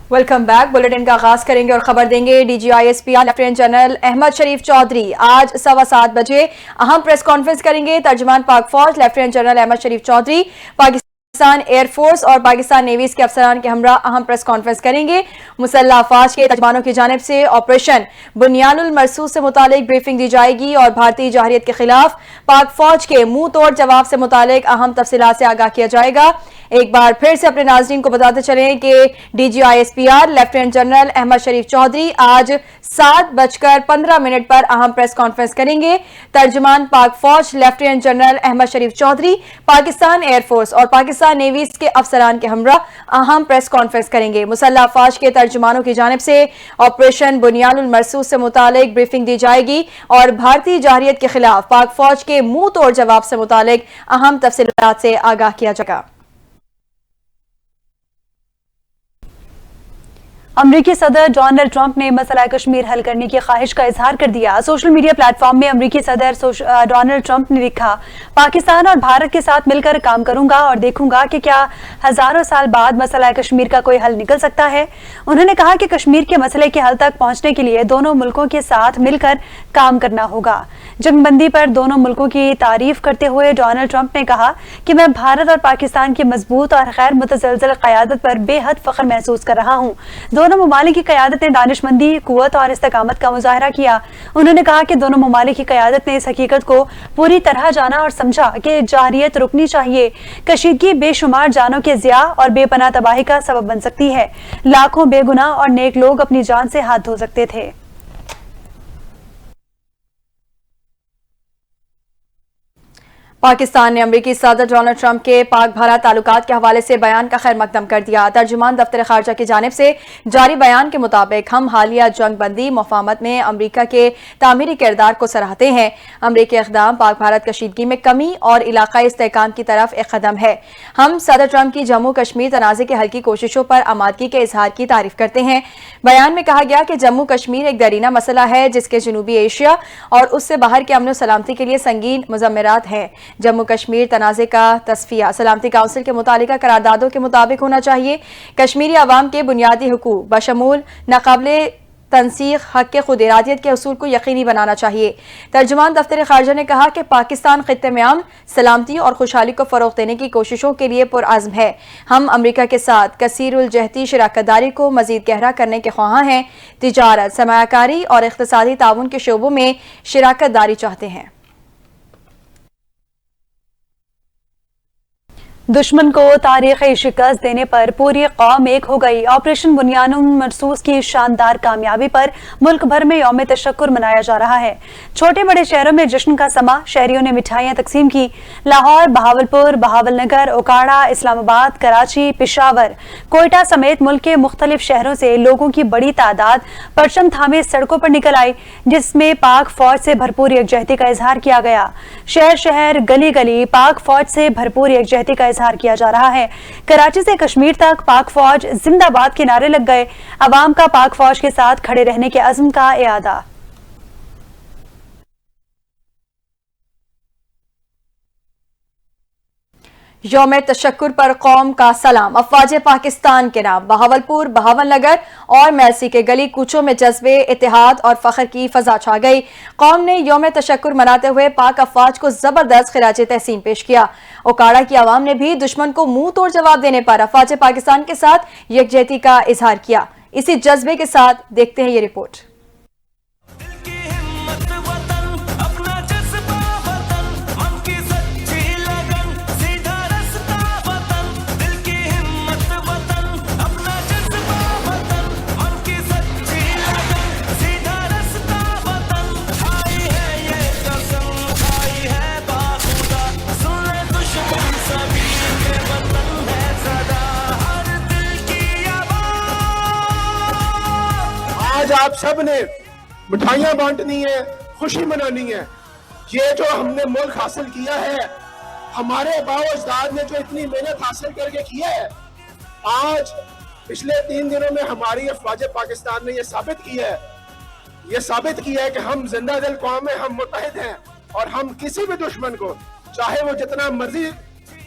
Welcome back. Bulletin का आगाज करेंगे और खबर देंगे DGISP लेफ्टिनेंट जनरल अहमद शरीफ चौधरी आज 7:15 बजे अहम प्रेस कॉन्फ्रेंस करेंगे। तर्जुमान पाक फौज लेफ्टिनेंट जनरल अहमद शरीफ चौधरी पाकिस्तान एयरफोर्स और पाकिस्तान नेवीज के अफसरान के हमरा अहम प्रेस कॉन्फ्रेंस करेंगे। मुसल्लह अफवाज के तर्जुमानों की जानिब से ऑपरेशन बुनियानुल मरसूस से मुतालिक ब्रीफिंग दी जाएगी और भारतीय जाहिरियत के खिलाफ पाक फौज के मुंह तोड़ जवाब से मुतालिक अहम तफसीलात से आगाह किया जाएगा। एक बार फिर से अपने नाज़रीन को बताते चलें कि DGISPR लेफ्टिनेंट जनरल अहमद शरीफ चौधरी आज 7:15 पर अहम प्रेस कॉन्फ्रेंस करेंगे। तर्जुमान पाक फौज लेफ्टिनेंट जनरल अहमद शरीफ चौधरी पाकिस्तान एयरफोर्स और पाकिस्तान नेवीज के अफसरान के हमरा अहम प्रेस कॉन्फ्रेंस करेंगे। मुसल्लह अफवाज के तर्जुमानों की जानिब से ऑपरेशन बुनियानुल मरसूस से मुतालिक ब्रीफिंग दी जाएगी और भारतीय जाहिरियत के खिलाफ पाक फौज के मुंह तोड़ जवाब से मुतालिक अहम तफसीलात से आगाह किया जाएगा। अमरीकी सदर डोनाल्ड ट्रंप ने मसला कश्मीर हल करने की ख्वाहिश का इजहार कर दिया। सोशल मीडिया प्लेटफॉर्म में अमरीकी सदर डोनाल्ड ट्रंप ने लिखा, पाकिस्तान और भारत के साथ मिलकर काम करूंगा और देखूंगा कि क्या हजारों साल बाद मसला कश्मीर का कोई हल निकल सकता है। उन्होंने कहा कि कश्मीर के मसले के हल तक पहुंचने के लिए दोनों मुल्कों के साथ मिलकर काम करना होगा। जंगबंदी पर दोनों मुल्कों की तारीफ करते हुए डोनाल्ड ट्रंप ने कहा कि मैं भारत और पाकिस्तान की मजबूत और गैर मुतज़लज़ल क़यादत पर बेहद फख्र महसूस कर रहा हूँ। दोनों ममालिक की क़यादत ने दानिशमंदी, कुव्वत और इस्तकामत का मुजाहरा किया। उन्होंने कहा कि दोनों ममालिक की क़यादत ने इस हकीकत को पूरी तरह जाना और समझा कि जारियत रुकनी चाहिए। कशीदगी बेशुमार जानों के ज़िया और बेपनाह तबाही का सबब बन सकती है। लाखों बेगुनाह और नेक लोग अपनी जान से हाथ धो सकते थे। पाकिस्तान ने अमरीकी सदर डोनाल्ड ट्रंप के पाक भारत ताल्लुकात के हवाले से बयान का खैर मकदम कर दिया। तर्जुमान दफ्तर खारजा की जानिब से जारी बयान के मुताबिक हम हालिया जंग बंदी मुफाहमत में अमरीका के तामीरी किरदार को सराहते हैं। अमरीकी इक़दाम पाक भारत कशीदगी में कमी और इलाकाई इस्तेहकाम की तरफ एक कदम है। हम सदर ट्रंप की जम्मू कश्मीर तनाज़े के हल की कोशिशों पर आमादगी के इजहार की तारीफ करते हैं। बयान में कहा गया कि जम्मू कश्मीर एक दरीना मसला है जिसके जनूबी एशिया और उससे बाहर के अमन सलामती के लिए संगीन मुज़म्मरात हैं। जम्मू कश्मीर तनाज़े का तस्फिया सलामती काउंसिल के मुतालिका करारदादों के मुताबिक होना चाहिए। कश्मीरी अवाम के बुनियादी हुकूक बशमूल नाकाबिले तनसीख हक के खुद इरादियत के असूल को यकीनी बनाना चाहिए। तर्जुमान दफ्तर खारजा ने कहा कि पाकिस्तान खित्ते में अमन, सलामती और खुशहाली को फ़रोग़ देने की कोशिशों के लिए पुरअज़्म है। हम अमरीका के साथ कसीरुल जहती शराकतदारी को मज़ीद गहरा करने के ख्वाहां हैं। तिजारत, सरमायाकारी और इक़्तिसादी ताउन के शोबों में शराकतदारी चाहते हैं। दुश्मन को तारीखी शिकस्त देने पर पूरी कौम एक हो गई। ऑपरेशन बुनियानुल मरसूस की शानदार कामयाबी पर मुल्क भर में यौम तशक्कुर मनाया जा रहा है। छोटे बड़े शहरों में जश्न का समा, शहरियों ने मिठाइयाँ तकसीम की। लाहौर, बहावलपुर, बहावलनगर, ओकाड़ा, इस्लामाबाद, कराची, पेशावर, कोयटा समेत मुल्क के मुख्तलिफ शहरों से लोगों की बड़ी तादाद परचम थामे सड़कों पर निकल आई, जिसमें पाक फौज से भरपूर यकजहती का इजहार किया गया। शहर शहर, गली गली पाक फौज से भरपूर यकजहती का इजहार किया जा रहा है। कराची से कश्मीर तक पाक फौज जिंदाबाद के नारे लग गए। अवाम का पाक फौज के साथ खड़े रहने के अज़्म का इयादा। यौम तशक्कुर पर कौम का सलाम। अफवाज पाकिस्तान के नाम बहावलपुर, बहावलनगर और मैसी के गली कूचों में जज्बे इत्तेहाद और फख्र की फजा छा गई। कौम ने यौम तशक्कुर मनाते हुए पाक अफवाज को जबरदस्त खिराज तहसीन पेश किया। ओकाड़ा की आवाम ने भी दुश्मन को मुंह तोड़ जवाब देने पर अफवाज पाकिस्तान के साथ यकजहती का इजहार किया। इसी जज्बे के साथ देखते हैं ये रिपोर्ट। आज आप सब ने मिठाइयाँ बांटनी है, खुशी मनानी है। ये जो हमने मुल्क हासिल किया है, हमारे बाओ अजदाद ने जो इतनी मेहनत हासिल करके किया है, आज पिछले 3 दिनों में हमारी अफवाज पाकिस्तान ने ये साबित किया है कि हम जिंदा दिल कौम है, हम मुत्तहिद हैं और हम किसी भी दुश्मन को, चाहे वो जितना मर्जी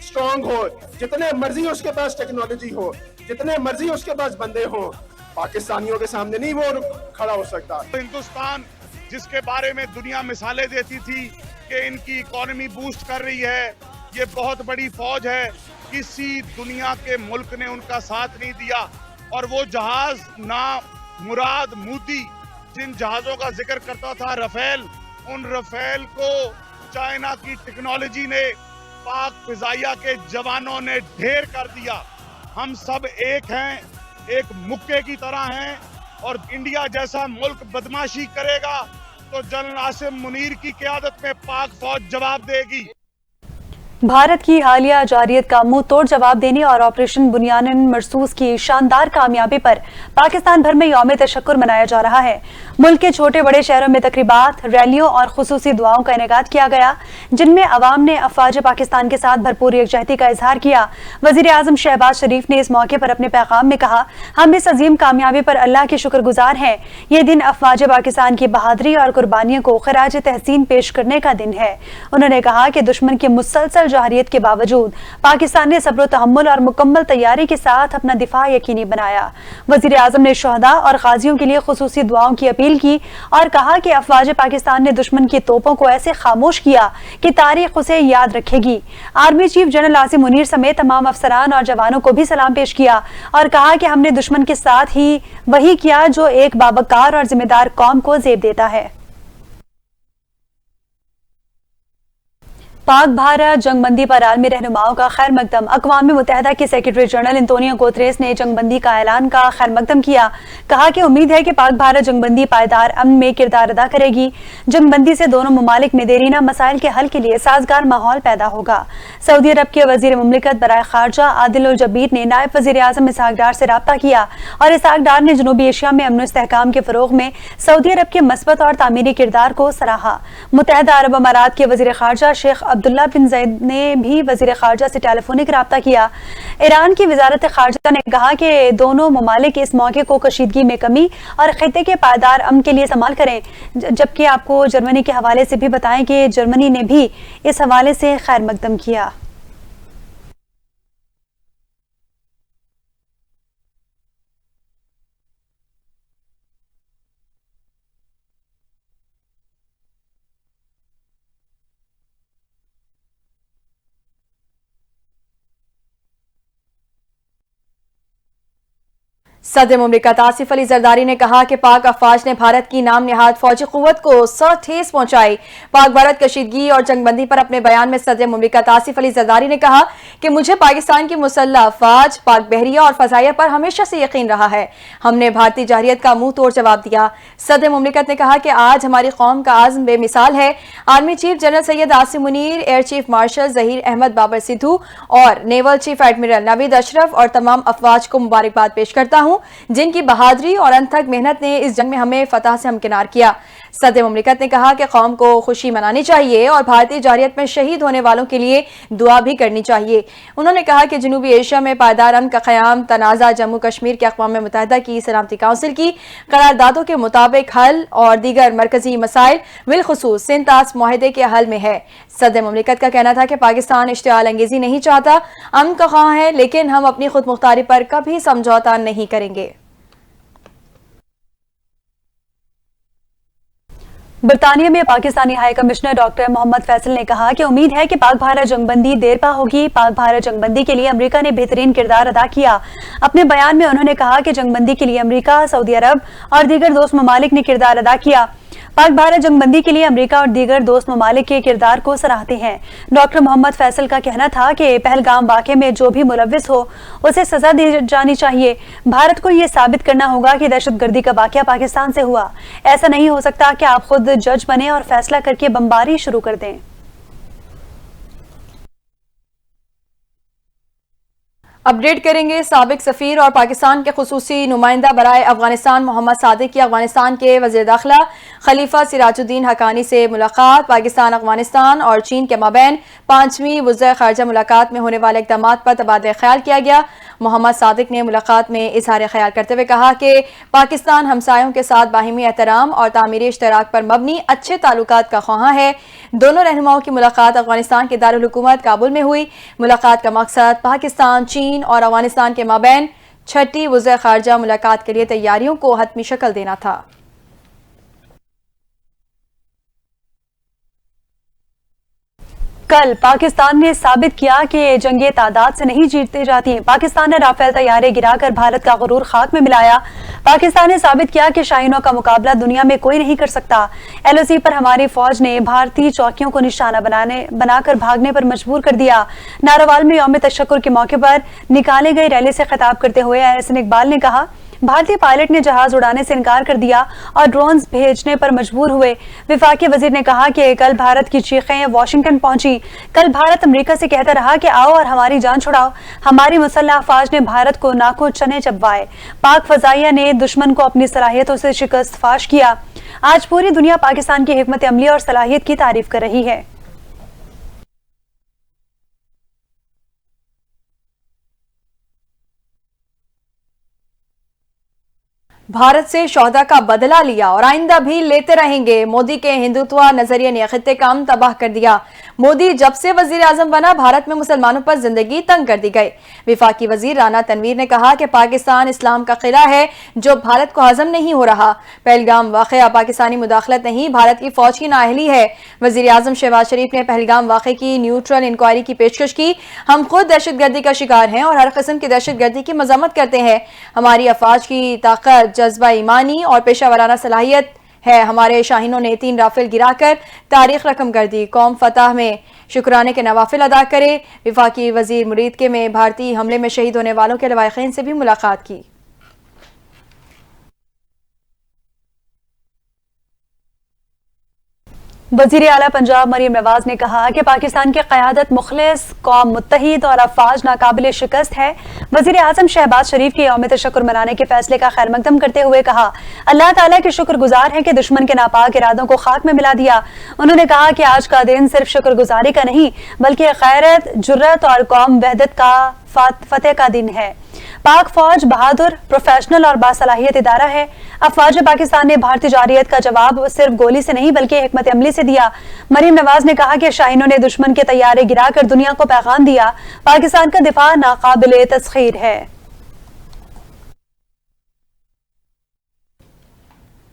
स्ट्रॉन्ग हो, जितने मर्जी उसके पास टेक्नोलॉजी हो, जितने मर्जी उसके पास बंदे हों, पाकिस्तानियों के सामने नहीं वो खड़ा हो सकता। हिंदुस्तान जिसके बारे में दुनिया मिसालें देती थी कि इनकी इकोनॉमी बूस्ट कर रही है, ये बहुत बड़ी फौज है, किसी दुनिया के मुल्क ने उनका साथ नहीं दिया। और वो जहाज ना मुराद मोदी जिन जहाजों का जिक्र करता था रफेल, उन रफेल को चाइना की टेक्नोलॉजी ने, पाक फिजाइया के जवानों ने ढेर कर दिया। हम सब एक हैं, एक मुक्के की तरह हैं, और इंडिया जैसा मुल्क बदमाशी करेगा तो जनरल आसिम मुनीर की क़यादत में पाक फौज जवाब देगी। भारत की हालिया जारियत का मुंह तोड़ जवाब देने और ऑपरेशन बुनियान मरसूस की शानदार कामयाबी पर पाकिस्तान भर में यौम तशक्कुर मनाया जा रहा है। मुल्क के छोटे बड़े शहरों में तकरीबात, रैलियों और खुसूसी दुआओं का इनेकाद किया गया, जिनमें अवाम ने अफवाज पाकिस्तान के साथ भरपूर यकजहती का इजहार किया। वजीर आजम शहबाज शरीफ ने इस मौके पर अपने पैगाम में कहा, हम इस अजीम कामयाबी पर अल्लाह के शुक्रगुजार हैं। ये दिन अफवाज पाकिस्तान की बहादुरी और कुर्बानियों को खराज तहसीन पेश करने का दिन है। उन्होंने कहा कि दुश्मन की मुसलसल जारियत के बावजूद पाकिस्तान ने सब्र तहम्मुल और मुकम्मल तैयारी के साथ अपना दिफा यकीनी बनाया। वजीर आजम ने शहदा और गाजियों के लिए खुसूसी दुआओं की अपील की और कहा कि अफवाज पाकिस्तान ने दुश्मन की तोपों को ऐसे खामोश किया कि तारीख उसे याद रखेगी। Army chief general Asim Munir समेत तमाम अफसरान और जवानों को भी सलाम पेश किया और कहा कि हमने दुश्मन के साथ ही वही किया जो एक बावकार और जिम्मेदार कौम को जेब देता है। पाक भारत जंगबंदी पर आलमी रहनुमाओं का खैर मकदम। अक़वाम मुत्तहिदा के सेक्रेटरी जनरल एंटोनियो गुतेरेस ने जंगबंदी का ऐलान का खैर मकदम किया। कहा कि उम्मीद है कि पाक भारत जंगबंदी पायदार अमन में किरदार अदा करेगी। जंगबंदी से दोनों ममालिक में देरीना मसाइल के हल के लिए साजगार माहौल पैदा होगा। सऊदी अरब के वजीर मुमलिकत बराए खारजा आदिल उल जबीर ने नायब वजीर आज़म इसहाक डार से राब्ता किया और इसहाक डार ने जनूबी एशिया में अमन इस्तेहकाम के फरोग में सऊदी अरब के मस्बत और तामीरी किरदार को सराहा। मुत्तहिदा अरब अमारात के वजीर खारजा शेख अब्दुल्ला बिन ज़ैद ने भी वजीर खारजा से टेलीफोनिक राब्ता किया। ईरान की वजारत खारजा ने कहा कि दोनों ममालिक इस मौके को कशीदगी में कमी और खित्ते के पायदार अमन के लिए इस्तेमाल करें। जबकि आपको जर्मनी के हवाले से भी बताएं कि जर्मनी ने भी इस हवाले से खैर मकदम किया। सदर मुमलिकत आसिफ अली जरदारी ने कहा कि पाक अफवाज ने भारत की नाम निहाद फौजी कुव्वत को सर ठेस पहुंचाई। पाक भारत कशीदगी और जंगबंदी पर अपने बयान में सदर मुमलिकत आसिफ अली जरदारी ने कहा कि मुझे पाकिस्तान की मुसल्लह अफवाज, पाक बहरिया और फजाइया पर हमेशा से यकीन रहा है। हमने भारतीय जारियत का मुंह तोड़ जवाब दिया। सदर मुमलिकत ने कहा कि आज हमारी कौम का आज़म बेमिसाल है। Army chief general Syed Asim Munir, air chief marshal Zaheer Ahmed Babar Sidhu और naval chief admiral Naveed Ashraf और तमाम अफवाज को मुबारकबाद पेश करता हूं, जिनकी बहादुरी और अनथक मेहनत ने इस जंग में हमें फतह से हमकिनार किया। सदर मुमलिकत ने कहा कि कौम को खुशी मनानी चाहिए और भारतीय जारियत में शहीद होने वालों के लिए दुआ भी करनी चाहिए। उन्होंने कहा कि जनूबी एशिया में पायदार अमन का क़याम तनाज़ा जम्मू कश्मीर के अक़वाम मुत्तहिदा की सलामती काउंसिल की करारदादों के मुताबिक हल और दीगर मरकजी मसाइल बिलखुसूस सिंतास मुआहदे के हल में है। सदर मुमलिकत का कहना था कि पाकिस्तान इश्तिआल अंगेजी नहीं चाहता, अमन का ख्वाह है, लेकिन हम अपनी खुद मुख्तारी पर कभी समझौता नहीं करेंगे। बरतानिया में Pakistani high commissioner doctor Mohammad Faisal ने कहा कि उम्मीद है कि पाक भारत जंगबंदी देरपा होगी। पाक भारत जंगबंदी के लिए अमेरिका ने बेहतरीन किरदार अदा किया। अपने बयान में उन्होंने कहा कि जंगबंदी के लिए अमेरिका, सऊदी अरब और दीगर दोस्त ममालिक ने किरदार अदा किया। पाक भारत जंगबंदी के लिए अमेरिका और दीगर दोस्त ममालिक के किरदार को सराहते हैं। डॉक्टर मोहम्मद फैसल का कहना था कि पहलगाम वाक़े में जो भी मुलव्विस हो उसे सजा दी जानी चाहिए। भारत को यह साबित करना होगा कि दहशतगर्दी का वाक़या पाकिस्तान से हुआ। ऐसा नहीं हो सकता कि आप खुद जज बने और फैसला करके बमबारी शुरू कर दें। अपडेट करेंगे साबिक सफीर और पाकिस्तान के खुसूसी नुमाइंदा बराए अफगानिस्तान मोहम्मद सादिक की अफगानिस्तान के वज़ीर दाखिला खलीफा सिराजुद्दीन हकानी से मुलाकात। पाकिस्तान, अफगानिस्तान और चीन के माबैन 5वीं वज़ीर ख़ारजा मुलाकात में होने वाले इक़दामात पर तबादला ख्याल किया गया। मोहम्मद सादिक ने मुलाकात में इजहार ख्याल करते हुए कहा कि पाकिस्तान हमसायों के साथ बाहिमी एहतराम और तामीरी इश्तराक पर मबनी अच्छे ताल्लुकात का ख्वाह है। दोनों रहनुमाओं की मुलाकात अफगानिस्तान के दारुल हुकूमत काबुल में हुई। मुलाकात का मकसद पाकिस्तान, चीन और अफगानिस्तान के माबैन छठी वज़ीर खारजा मुलाकात के लिए तैयारियों को हतमी शक्ल देना था। कल पाकिस्तान ने साबित किया कि जंगें तादाद से नहीं जीतती जाती। पाकिस्तान ने राफेल तैयारे गिराकर भारत का गुरूर खाक में मिलाया। पाकिस्तान ने साबित किया कि शाहीनों का मुकाबला दुनिया में कोई नहीं कर सकता। LOC पर हमारी फौज ने भारतीय चौकियों को निशाना बनाकर भागने पर मजबूर कर दिया। नारोवाल में यौम तशक्कुर के मौके पर निकाले गई रैली से खिताब करते हुए एहसन इकबाल ने कहा, भारतीय पायलट ने जहाज उड़ाने से इनकार कर दिया और ड्रोन्स भेजने पर मजबूर हुए। वफाकी वजीर ने कहा कि कल भारत की चीखें वाशिंगटन पहुंची। कल भारत अमेरिका से कहता रहा कि आओ और हमारी जान छुड़ाओ। हमारी मुसल्लह अफवाज ने भारत को नाको चने चबवाए। पाक फजाइया ने दुश्मन को अपनी सलाहियतों से शिकस्त फाश किया। आज पूरी दुनिया पाकिस्तान की हिकमत अमली और सलाहियत की तारीफ कर रही है। भारत से शोहदा का बदला लिया और आइंदा भी लेते रहेंगे। मोदी के हिंदुत्व नजरिए ने खित्ते का अमन तबाह कर दिया। मोदी जब से वजीर आजम बना, भारत में मुसलमानों पर जिंदगी तंग कर दी गई। विफाकी वजीर राना तनवीर ने कहा कि पाकिस्तान इस्लाम का किला है जो भारत को हजम नहीं हो रहा। पहलगाम वाक़या पाकिस्तानी मुदाखलत नहीं, भारत की फौज की नाअहली है। वजीर आजम शहबाज शरीफ ने पहलगाम वाक़े की न्यूट्रल इंक्वायरी की पेशकश की। हम खुद दहशतगर्दी का शिकार हैं और हर किस्म की दहशतगर्दी की मजम्मत करते हैं। हमारी अफवाज की ताकत, जज्बा ईमानी और पेशा वराना सलाहियत है। हमारे शाहीनों ने 3 राफेल गिराकर तारीख रकम कर दी। कौम फतह में शुक्राने के नवाफिल अदा करे। विफाकी वजीर मुरीद के में भारतीय हमले में शहीद होने वालों के लवाहिकीन से भी मुलाकात की। वज़ीर आला पंजाब मरीम नवाज ने कहा कि पाकिस्तान की क़यादत मुखलिस, कौम मुत्तहिद और अफवाज नाकाबिल शिकस्त है। वज़ीर आज़म शहबाज शरीफ के यौम तशक्कुर मनाने के फैसले का खैर मकदम करते हुए कहा, अल्लाह ताला के शुक्रगुजार हैं कि दुश्मन के नापाक इरादों को खाक में मिला दिया। उन्होंने कहा कि आज का दिन सिर्फ शुक्रगुजारी का नहीं बल्कि गैरत, जुर्रत और कौम वहदत का फतेह का दिन है। पाक फौज बहादुर, प्रोफेशनल और बासलाहियत इदारा है। अफवाज पाकिस्तान ने भारतीय जारियत का जवाब सिर्फ गोली से नहीं बल्कि हिकमत अमली से दिया। मरीम नवाज ने कहा कि शाहीनों ने दुश्मन के तैयारे गिराकर दुनिया को पैगाम दिया, पाकिस्तान का दिफा नाकाबिले तस्खीर है।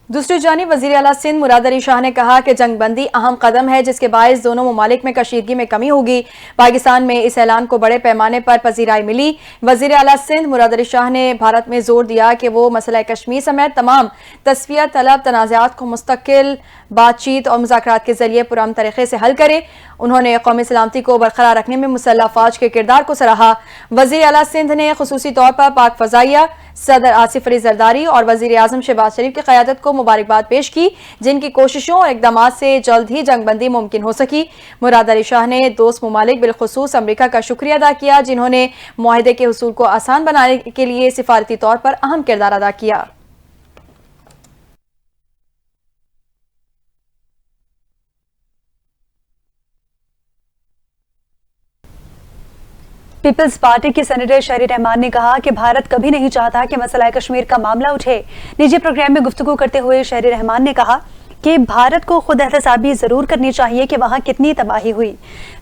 दूसरी जानिब वज़ीर आला सिंध मुराद अली शाह ने कहा कि जंग बंदी अहम कदम है जिसके बायस दोनों ममालिक में कशीदगी में कमी होगी। पाकिस्तान में इस ऐलान को बड़े पैमाने पर पजीराई मिली। वज़ीर आला सिंध मुराद अली शाह ने भारत में जोर दिया कि वो मसला कश्मीर समेत तमाम तस्फिया तलब तनाज़ात को मुस्तकिल बातचीत और मुज़ाकरात के जरिए पुरअमन तरीके से हल करे। उन्होंने कौमी सलामती को बरकरार रखने में मुसल्लह अफवाज के किरदार को सराहा। वज़ीर आला सिंध ने खुसूसी तौर पर पाक फजाइया, सदर आसिफ अली जरदारी और वज़ीर आज़म शहबाज शरीफ की क़यादत को मुबारकबाद पेश की, जिनकी कोशिशों और इक़दामात से जल्द ही जंगबंदी मुमकिन हो सकी। मुराद अली शाह ने दोस्त ममालिक बिलखुसूस अमरीका का शुक्रिया अदा किया, जिन्होंने मुआहदे के हुसूल को आसान बनाने के लिए सिफारती तौर पर अहम किरदार अदा किया। पीपल्स पार्टी के सेनेटर शहरी रहमान ने कहा कि भारत कभी नहीं चाहता कि मसला कश्मीर का मामला उठे। निजी प्रोग्राम में गुफ्तगू करते हुए शहरी रहमान ने कहा कि भारत को खुद एहतसाबी जरूर करनी चाहिए कि वहां कितनी तबाही हुई।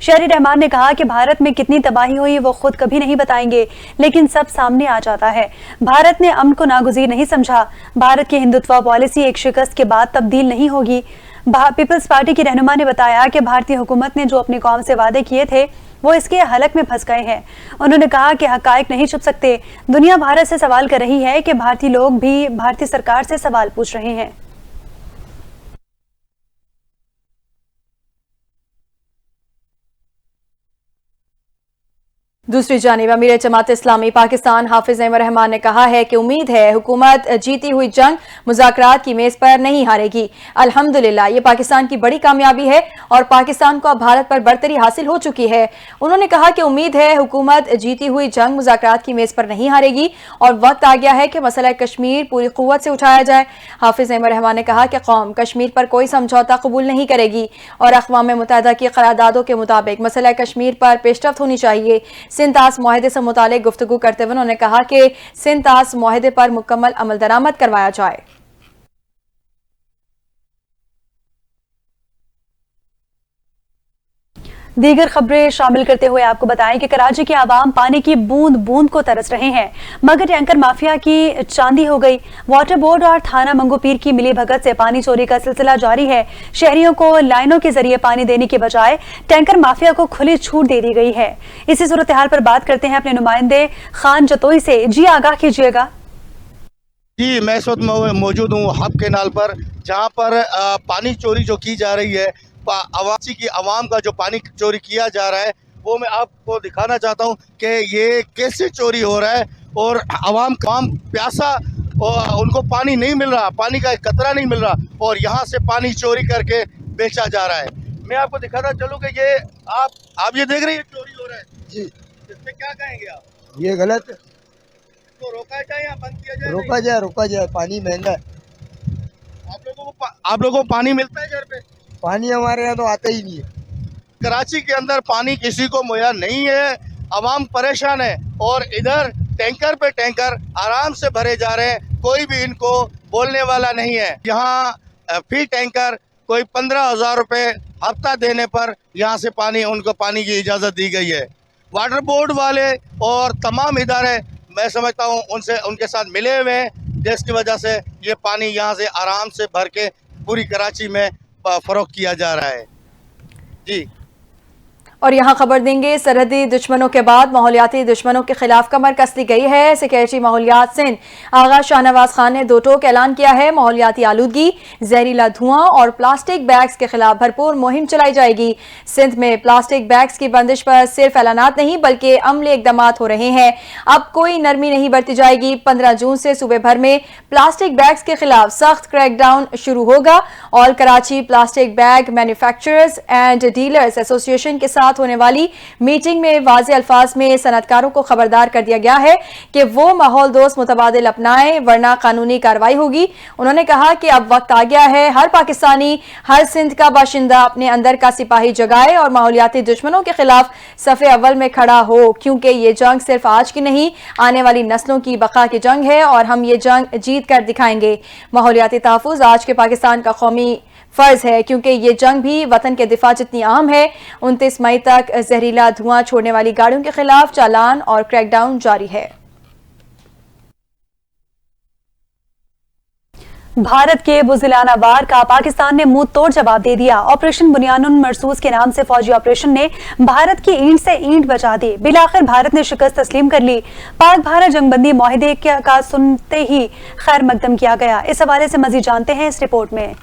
शहरी रहमान ने कहा कि भारत में कितनी तबाही हुई वो खुद कभी नहीं बताएंगे, लेकिन सब सामने आ जाता है। भारत ने अमन को नागुज़ीर नहीं समझा। भारत की हिंदुत्व पॉलिसी एक शिकस्त के बाद तब्दील नहीं होगी। पीपल्स पार्टी की रहनुमा ने बताया कि भारतीय हुकूमत ने जो अपनी कौम से वादे किए थे वो इसके हलक में फंस गए हैं। उन्होंने कहा कि हकायक नहीं छुप सकते। दुनिया भारत से सवाल कर रही है कि भारतीय लोग भी भारतीय सरकार से सवाल पूछ रहे हैं। दूसरी जानिब अमीर जमात इस्लामी पाकिस्तान हाफिज अहमद रहमान ने कहा है कि उम्मीद है हुकूमत जीती हुई जंग मुज़ाकरात की मेज पर नहीं हारेगी। अल्हम्दुलिल्लाह ये पाकिस्तान की बड़ी कामयाबी है और पाकिस्तान को अब भारत पर बरतरी हासिल हो चुकी है। उन्होंने कहा कि उम्मीद है हुकूमत जीती हुई जंग मुज़ाकरात की मेज पर नहीं हारेगी और वक्त आ गया है कि मसला कश्मीर पूरी कुव्वत से उठाया जाए। हाफिज अहमद रहमान ने कहा कि कौम कश्मीर पर कोई समझौता कबूल नहीं करेगी और अक़वाम मुत्तहिदा की करारदादों के मुताबिक मसला कश्मीर पर पेशरफ्त होनी चाहिए। सिंध-तास मुआहदे से मुतालिक गुफ्तगू करते हुए उन्होंने कहा कि सिंध-तास मुआहदे पर मुकम्मल अमल दरामद करवाया जाए। دیگر خبریں شامل کرتے ہوئے آپ کو بتائیں کہ کراچی کے عوام پانی کی بوند بوند کو ترس رہے ہیں، مگر ٹینکر مافیا کی چاندی ہو گئی۔ واٹر بورڈ اور تھانہ منگو پیر کی ملی بھگت سے پانی چوری کا سلسلہ جاری ہے۔ شہریوں کو لائنوں کے ذریعے پانی دینے کے بجائے ٹینکر مافیا کو کھلی چھوٹ دے دی گئی ہے۔ اسی صورتحال پر بات کرتے ہیں اپنے نمائندے خان جتوئی سے۔ جی آگاہ کیجیے گا۔ جی میں اس وقت موجود ہوں ہب کینال پر، جہاں پر پانی چوری جو کی جا رہی ہے، عوام کا جو پانی چوری کیا جا رہا ہے، وہ میں آپ کو دکھانا چاہتا ہوں کہ یہ کیسے چوری ہو رہا ہے، اور عوام پیاسا، ان کو پانی نہیں مل رہا، پانی کا ایک قطرہ نہیں مل رہا، اور یہاں سے پانی چوری کر کے بیچا جا رہا ہے۔ میں آپ کو دکھانا چلوں کہ یہ آپ یہ دیکھ رہے ہیں، یہ چوری ہو رہا ہے جی، اس پہ کیا کہیں گے آپ؟ یہ غلط ہے، تو روکا جائے یا بند کیا جائے؟ روکا جائے، پانی مہنگا ہے۔ آپ لوگوں کو پانی ملتا ہے گھر پہ؟ پانی ہمارے یہاں تو آتا ہی نہیں ہے۔ کراچی کے اندر پانی کسی کو میسر نہیں ہے، عوام پریشان ہے، اور ادھر ٹینکر پہ ٹینکر آرام سے بھرے جا رہے ہیں، کوئی بھی ان کو بولنے والا نہیں ہے۔ یہاں فی ٹینکر کوئی 15,000 روپے ہفتہ دینے پر یہاں سے ان کو پانی کی اجازت دی گئی ہے۔ واٹر بورڈ والے اور تمام ادارے میں سمجھتا ہوں ان کے ساتھ ملے ہوئے ہیں، جس کی وجہ سے یہ پانی یہاں سے آرام سے بھر کے پوری کراچی میں فروخت کیا جا رہا ہے جی۔ اور یہاں خبر دیں گے، سرحدی دشمنوں کے بعد ماحولیاتی دشمنوں کے خلاف کمر کس لی گئی ہے۔ سیکریٹری ماحولیات سندھ آغا شاہ نواز خان نے دو ٹوک اعلان کیا ہے۔ ماحولیاتی آلودگی، زہریلا دھواں اور پلاسٹک بیگز کے خلاف بھرپور مہم چلائی جائے گی۔ سندھ میں پلاسٹک بیگز کی بندش پر صرف اعلانات نہیں بلکہ عملی اقدامات ہو رہے ہیں۔ اب کوئی نرمی نہیں برتی جائے گی۔ 15 جون سے صوبے بھر میں پلاسٹک بیگز کے خلاف سخت کریک ڈاؤن شروع ہوگا۔ All Karachi plastic bag manufacturers and dealers association کے ساتھ ہونے والی میٹنگ میں واضح الفاظ میں صنعت کاروں کو خبردار کر دیا گیا ہے کہ وہ ماحول دوست متبادل اپنائیں ورنہ قانونی کارروائی ہوگی۔ انہوں نے کہا کہ اب وقت آ گیا ہے ہر پاکستانی، ہر سندھ کا باشندہ اپنے اندر کا سپاہی جگائے اور ماحولیاتی دشمنوں کے خلاف صف اول میں کھڑا ہو، کیونکہ یہ جنگ صرف آج کی نہیں، آنے والی نسلوں کی بقا کی جنگ ہے اور ہم یہ جنگ جیت کر دکھائیں گے۔ ماحولیاتی تحفظ آج کے پاکستان کا قومی فرض ہے، کیونکہ یہ جنگ بھی وطن کے دفاع جتنی اہم ہے۔ 29 مئی تک زہریلا دھواں چھوڑنے والی گاڑیوں کے خلاف چالان اور کریک ڈاؤن جاری ہے۔ بھارت کے بزدلانہ وار کا پاکستان نے منہ توڑ جواب دے دیا۔ آپریشن بنیان مرصوص کے نام سے فوجی آپریشن نے بھارت کی اینٹ سے اینٹ بچا دی۔ بالآخر بھارت نے شکست تسلیم کر لی۔ پاک بھارت جنگ بندی معاہدے کا سنتے ہی خیر مقدم کیا گیا۔ اس حوالے سے مزید جانتے ہیں اس رپورٹ میں۔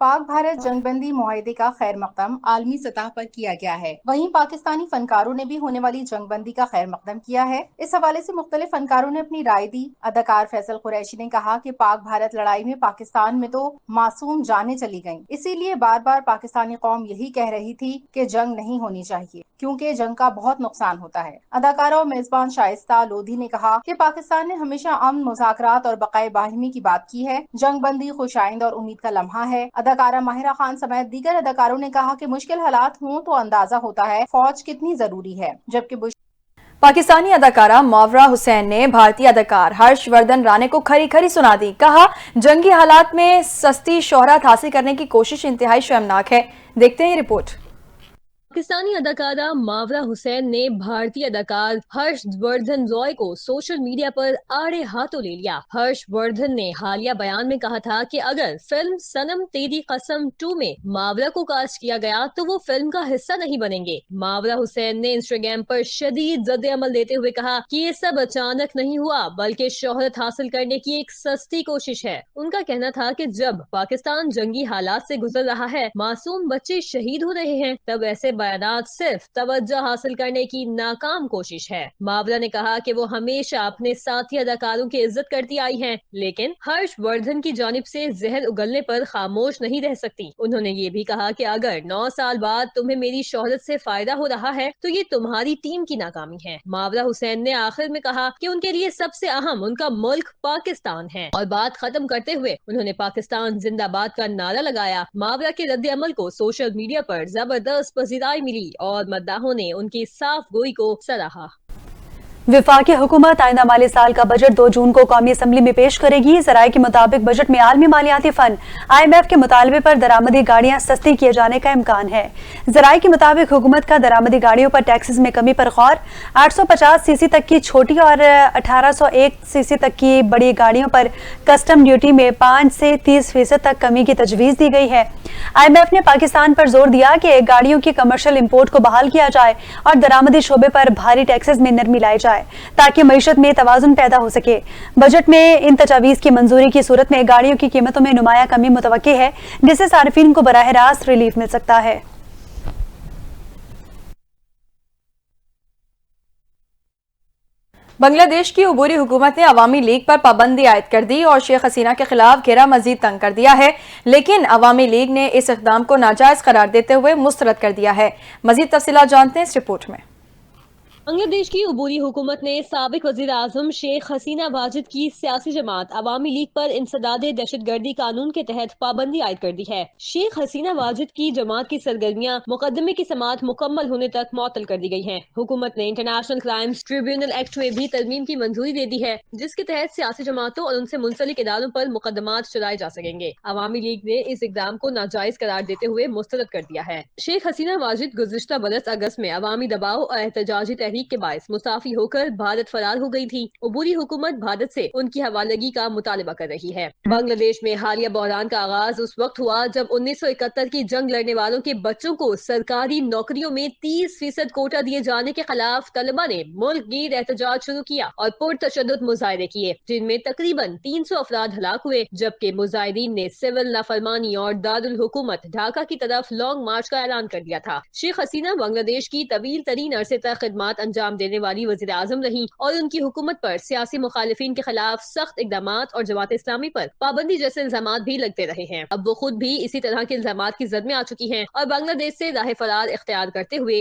پاک بھارت جنگ بندی معاہدے کا خیر مقدم عالمی سطح پر کیا گیا ہے، وہیں پاکستانی فنکاروں نے بھی ہونے والی جنگ بندی کا خیر مقدم کیا ہے۔ اس حوالے سے مختلف فنکاروں نے اپنی رائے دی۔ اداکار فیصل قریشی نے کہا کہ پاک بھارت لڑائی میں پاکستان میں تو معصوم جانیں چلی گئیں، اسی لیے بار بار پاکستانی قوم یہی کہہ رہی تھی کہ جنگ نہیں ہونی چاہیے، کیونکہ جنگ کا بہت نقصان ہوتا ہے۔ اداکارہ اور میزبان شائستہ لودھی نے کہا کہ پاکستان نے ہمیشہ امن، مذاکرات اور بقائے باہمی کی بات کی ہے۔ جنگ بندی خوش آئند اور امید کا لمحہ ہے۔ اداکارہ ماہرہ خان سمیت دیگر اداکاروں نے کہا کہ مشکل حالات ہوں تو اندازہ ہوتا ہے فوج کتنی ضروری ہے، جبکہ پاکستانی اداکارہ ماورا حسین نے بھارتی اداکار ہرش وردھن رانے کو کھری کھری سنا دی۔ کہا جنگی حالات میں سستی شہرت حاصل کرنے کی کوشش انتہائی شرمناک ہے۔ دیکھتے ہیں یہ رپورٹ۔ پاکستانی اداکارہ ماورا حسین نے بھارتی اداکار ہرش وردھن رائے کو سوشل میڈیا پر آڑے ہاتھوں لے لیا۔ ہرش وردھن نے حالیہ بیان میں کہا تھا کہ اگر فلم سنم تیری قسم 2 میں ماورا کو کاسٹ کیا گیا تو وہ فلم کا حصہ نہیں بنیں گے۔ ماورا حسین نے انسٹاگرام پر شدید رد عمل دیتے ہوئے کہا کہ یہ سب اچانک نہیں ہوا بلکہ شہرت حاصل کرنے کی ایک سستی کوشش ہے۔ ان کا کہنا تھا کہ جب پاکستان جنگی حالات سے گزر رہا ہے، معصوم بچے شہید ہو رہے ہیں، تب ایسے بیانات صرف توجہ حاصل کرنے کی ناکام کوشش ہے۔ ماورا نے کہا کہ وہ ہمیشہ اپنے ساتھی اداکاروں کی عزت کرتی آئی ہیں، لیکن ہرش وردھن کی جانب سے زہر اگلنے پر خاموش نہیں رہ سکتی۔ انہوں نے یہ بھی کہا کہ اگر 9 سال بعد تمہیں میری شہرت سے فائدہ ہو رہا ہے تو یہ تمہاری ٹیم کی ناکامی ہے۔ ماورا حسین نے آخر میں کہا کہ ان کے لیے سب سے اہم ان کا ملک پاکستان ہے، اور بات ختم کرتے ہوئے انہوں نے پاکستان زندہ باد کا نعرہ لگایا۔ ماورا کے رد عمل کو سوشل میڈیا پر زبردست پذیرائی ملی اور مداحوں نے ان کی صاف گوئی کو سراہا۔ वफाकी हुकूमत आइंदा माली साल का बजट 2 जून को कौमी असम्बली में पेश करेगी। ज़राए के मुताबिक बजट में आलमी मालियाती फंड IMF के मुतालबे पर दरामदी गाड़ियां सस्ती किए जाने का इम्कान है। ज़राए के मुताबिक हुकूमत का दरामदी गाड़ियों पर टैक्सेस में कमी पर गौर। 850 सीसी तक की छोटी और 1801 सीसी तक की बड़ी गाड़ियों पर कस्टम ड्यूटी में 5 से 30% तक कमी की तजवीज़ दी गई है। IMF ने पाकिस्तान पर जोर दिया कि गाड़ियों की कमर्शियल इम्पोर्ट को बहाल किया जाए और दरामदी शोबे पर भारी टैक्सेस में नरमी लाई जाए ताकि मईशत में तवाज़ुन पैदा हो सके। बजट में इन तजावीज़ की मंजूरी की सूरत में गाड़ियों की कीमतों में नुमाया कमी मुतवक्की है, जिससे सार्फिन को बराह रास्त रिलीफ मिल सकता है। बांग्लादेश की अबूरी हुकूमत ने अवामी लीग पर पाबंदी आयद कर दी और शेख हसीना के खिलाफ घेरा मजीद तंग कर दिया है, लेकिन अवामी लीग ने इस इक़दाम को नाजायज करार देते हुए मुस्तरद कर दिया है। मजीद तफसीलात जानते हैं इस रिपोर्ट में। बांग्लादेश की अबूरी हुकूमत ने साबिक वज़ीर आज़म शेख हसीना वाजिद की सियासी जमात अवामी लीग पर इंसदादे दहशतगर्दी कानून के तहत पाबंदी आयद कर दी है। शेख हसीना वाजिद की जमात की सरगर्मियां मुकदमे की समाअत मुकम्मल होने तक मुअत्तल कर दी गई हैं। हुकूमत ने इंटरनेशनल क्राइम्स ट्रिब्यूनल एक्ट में भी तरमीम की मंजूरी दे दी है, जिसके तहत सियासी जमातों और उनसे मुंसलिक इदारों पर मुकदमात चलाए जा सकेंगे। अवामी लीग ने इस इक़दाम को नाजायज करार देते हुए मुस्तरद कर दिया है। शेख हसीना वाजिद गुज़िश्ता बरस अगस्त में अवामी दबाव और एहतजाजी तहरीक के बायस मुसाफी होकर भारत फरार हो गई थी। अबूरी हुकूमत भारत से उनकी हवालगी का मुतालबा कर रही है। बांग्लादेश में हालिया बहरान का आगाज उस वक्त हुआ जब 1971 की जंग लड़ने वालों के बच्चों को सरकारी नौकरियों में 30% कोटा दिए जाने के खिलाफ तलबा ने मुल्क गिर एहतजाज शुरू किया और पुरतशद्दुद मुजाहिरे किए, जिनमें तकरीबन 300 अफराद हलाक हुए, जबकि मुजाहिदीन ने सिविल नाफरमानी और दारुल हुकूमत ढाका की तरफ लॉन्ग मार्च का ऐलान कर दिया था। शेख हसीना बांग्लादेश की तवील तरीन अरसे तक खिदमात अंजाम देने वाली वज़ीर आज़म रही और उनकी हुकूमत पर सियासी मुखालिफिन के खिलाफ सख्त इक़दामात और जमात इस्लामी पर पाबंदी जैसे इल्जामात भी लगते रहे हैं। अब वो खुद भी इसी तरह के इल्जामात की जद में आ चुकी हैं और बांग्लादेश से राह फरार इख्तियार करते हुए